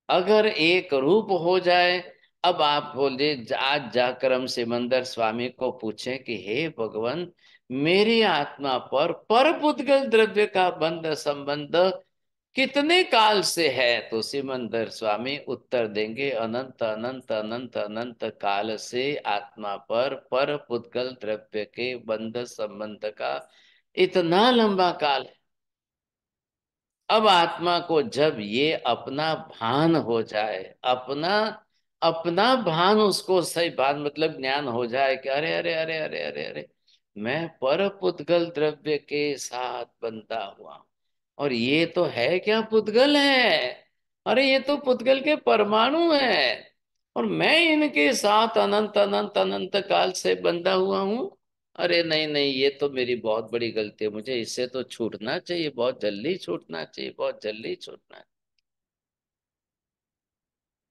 अगर एक रूप हो जाए, अब आप बोले आज जाकर हम सिमंदर स्वामी को पूछें कि हे भगवान, मेरी आत्मा पर पुद्गल द्रव्य का बंध संबंध कितने काल से है? तो सिमंदर स्वामी उत्तर देंगे, अनंत अनंत अनंत अनंत काल से आत्मा पर पुद्गल द्रव्य के बंध संबंध का इतना लंबा काल है। अब आत्मा को जब ये अपना भान हो जाए, अपना अपना भान, उसको सही भान मतलब ज्ञान हो जाए कि अरे अरे अरे अरे अरे अरे, मैं पर पुद्गल द्रव्य के साथ बंधा हुआ हूं। और ये तो है क्या? पुद्गल है। अरे ये तो पुद्गल के परमाणु है, और मैं इनके साथ अनंत अनंत अनंत काल से बंधा हुआ हूं। अरे नहीं नहीं, ये तो मेरी बहुत बड़ी गलती है, मुझे इससे तो छूटना चाहिए, बहुत जल्दी छूटना चाहिए, बहुत जल्दी छूटना है।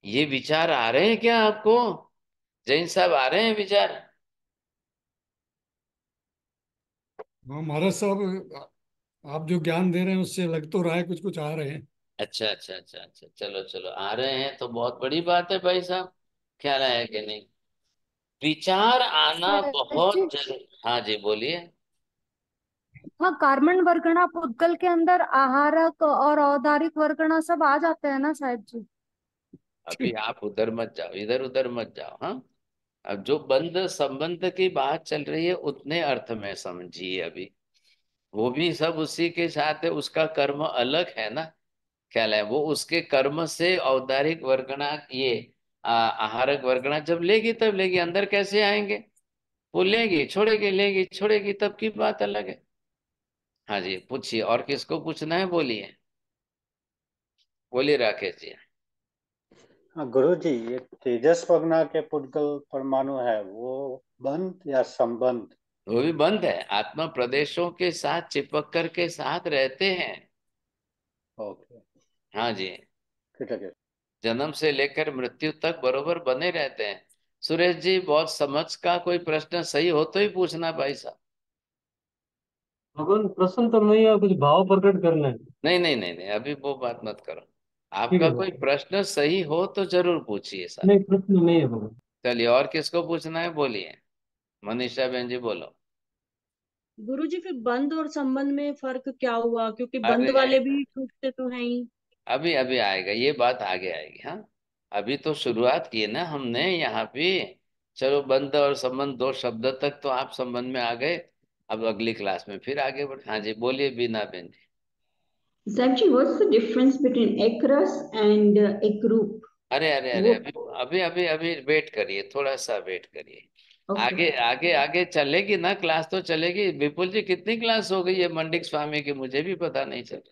ये विचार आ रहे हैं क्या आपको? जैन साहब, आ रहे हैं विचार? हाँ महाराज साहब, आप जो ज्ञान दे रहे हैं उससे लग तो रहा है कुछ कुछ आ रहे हैं। अच्छा अच्छा अच्छा अच्छा, चलो चलो, आ रहे हैं तो बहुत बड़ी बात है भाई साहब। ख्याल आया कि नहीं? विचार आना सर जी। बहुत जरूरी। हाँ जी, बोलिए। हाँ, कार्बन वर्गना पुद्गल के अंदर आहारक और औदारिक वर्गना सब आ जाते हैं ना साहब जी? अभी आप उधर मत जाओ, इधर उधर मत जाओ। हाँ, अब जो बंध संबंध की बात चल रही है उतने अर्थ में समझिए अभी। वो भी सब उसी के साथ है, उसका कर्म अलग है ना। ख्याल है? वो उसके कर्म से औदारिक वर्गना, ये आहारक वर्गना जब लेगी तब लेगी, अंदर कैसे आएंगे? वो लेगी छोड़ेगी, लेगी छोड़ेगी, तब की बात अलग है। हाँ जी, पूछिए, और किसको पूछना है? बोलिए, बोलिए राकेश जी। हाँ गुरु जी, ये तेजस वर्गना के पुद्गल परमाणु है वो बंध या संबंध? वो भी बंद है, आत्मा प्रदेशों के साथ चिपक कर के साथ रहते हैं। ओके, हाँ जी, ठीक है। जन्म से लेकर मृत्यु तक बरोबर बने रहते हैं। सुरेश जी, बहुत समझ का कोई प्रश्न सही हो तो ही पूछना भाई साहब। भगवान, प्रश्न तो नहीं है, कुछ भाव प्रकट करना है। नहीं नहीं नहीं नहीं, अभी वो बात मत करो। ठीक आपका है कोई भगवान। प्रश्न सही हो तो जरूर पूछिए सर। नहीं, प्रश्न नहीं है भगवान। चलिए, और किसको पूछना है? बोलिए, मनीषा बहन जी बोलो। गुरुजी, फिर बंद और संबंध में फर्क क्या हुआ? क्योंकि बंद अरे, वाले भी टूटते तो हैं ही। अभी अभी आएगा, ये बात आगे आएगी। हाँ, अभी तो शुरुआत की है ना हमने यहाँ पे। चलो, बंध और संबंध दो शब्द तक तो आप संबंध में आ गए। अब अगली क्लास में फिर आगे बढ़े। हाँ जी, बोलिए बीना बहन जी। Samji, what's the difference between एक रस and एक रूप? अरे अरे अरे, वो अभी अभी अभी अभी वेट करिए, थोड़ा सा वेट करिए। ओके। आगे आगे आगे चलेगी ना, क्लास तो चलेगी। विपुल जी, कितनी क्लास हो गई है मंडिक स्वामी की? मुझे भी पता नहीं चल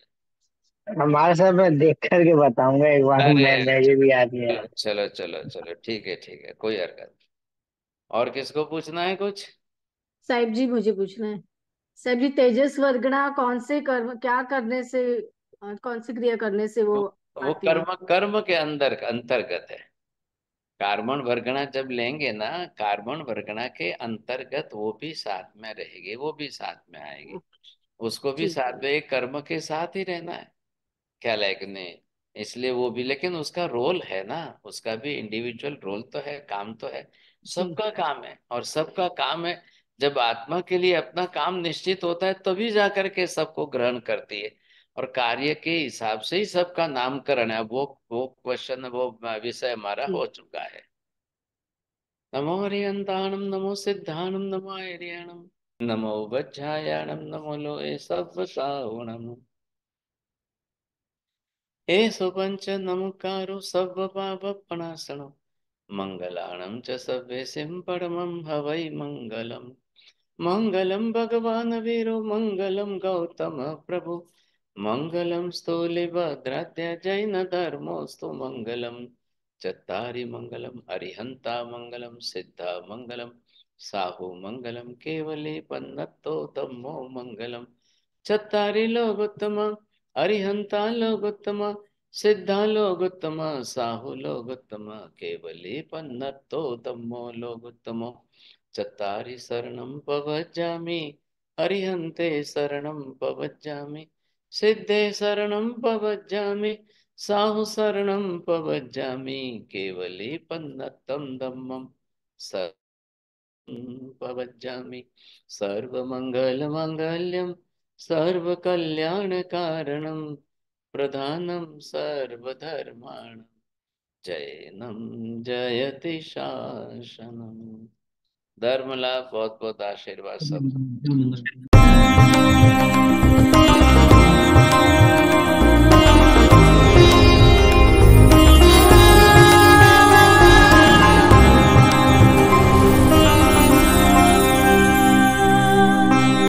हमारे साहब मैं देख करके बताऊंगा एक बार, रहा। मैं अरे मुझे भी याद नहीं है। चलो चलो चलो चलो, ठीक है ठीक है, कोई हरकत नहीं। और किसको पूछना है कुछ? साहिब जी, मुझे पूछना है। साहिब जी, तेजस वर्गना कौन से कर्म क्या करने से, कौन सी क्रिया करने से वो वो आती है? कर्म कर्म के अंदर अंतर्गत है। कार्बन वर्गना जब लेंगे ना, कार्बन वर्गना के अंतर्गत वो भी साथ में रहेगी, वो भी साथ में आएगी। उसको भी ठीक साथ में एक कर्म के साथ ही रहना है। क्या लायक नहीं? इसलिए वो भी, लेकिन उसका रोल है ना, उसका भी इंडिविजुअल रोल तो है, काम तो है। जी। सबका काम है, और सबका काम है। जब आत्मा के लिए अपना काम निश्चित होता है तभी जाकर के सबको ग्रहण करती है। और कार्य के हिसाब से ही सबका नामकरण है। वो क्वेश्चन, वो विषय हमारा जी। हो चुका है। नमो हरियंताणम, नमो सिद्धाणम, नमो आर्याणम, नमो वज्रायाणम, नमो लोए सव साहुणम। एषु पंच नमकारो सर्वपापप्रणाशनम् मङ्गलानं च सर्वेशं परमं हवै मङ्गलम्। मङ्गलं भगवान् वीरो मङ्गलं गौतम प्रभु, मङ्गलं स्थूलिभद्राद्य जैन धर्मोऽस्तु मङ्गलम्। चत्तारि मंगलम अरिहंता मंगलम सिद्धा मंगलम साहु मंगलम केवले पन्नतोतमो मंगलम चत्तारि लोकोत्तम अरिहंता लोकोत्तम सिद्धा लोकोत्तम साहु लोकोत्तम केवले पन्नतोतमो लोकोत्तम चत्तारि शरणं पवज्जामि अरिहन्ते शरणं पवज्जामि सिद्धे शरणं पवज्जामि साहु शरणं पवज्जामि केवले पन्नतं धम्मं पवज्जामि सर्वमङ्गलमाङ्गल्यं सर्वकल्याणकारणं प्रधानं सर्वधर्माणां जैनं जयति शासनम्। धर्म लाभ, बहुत बहुत आशीर्वाद सब।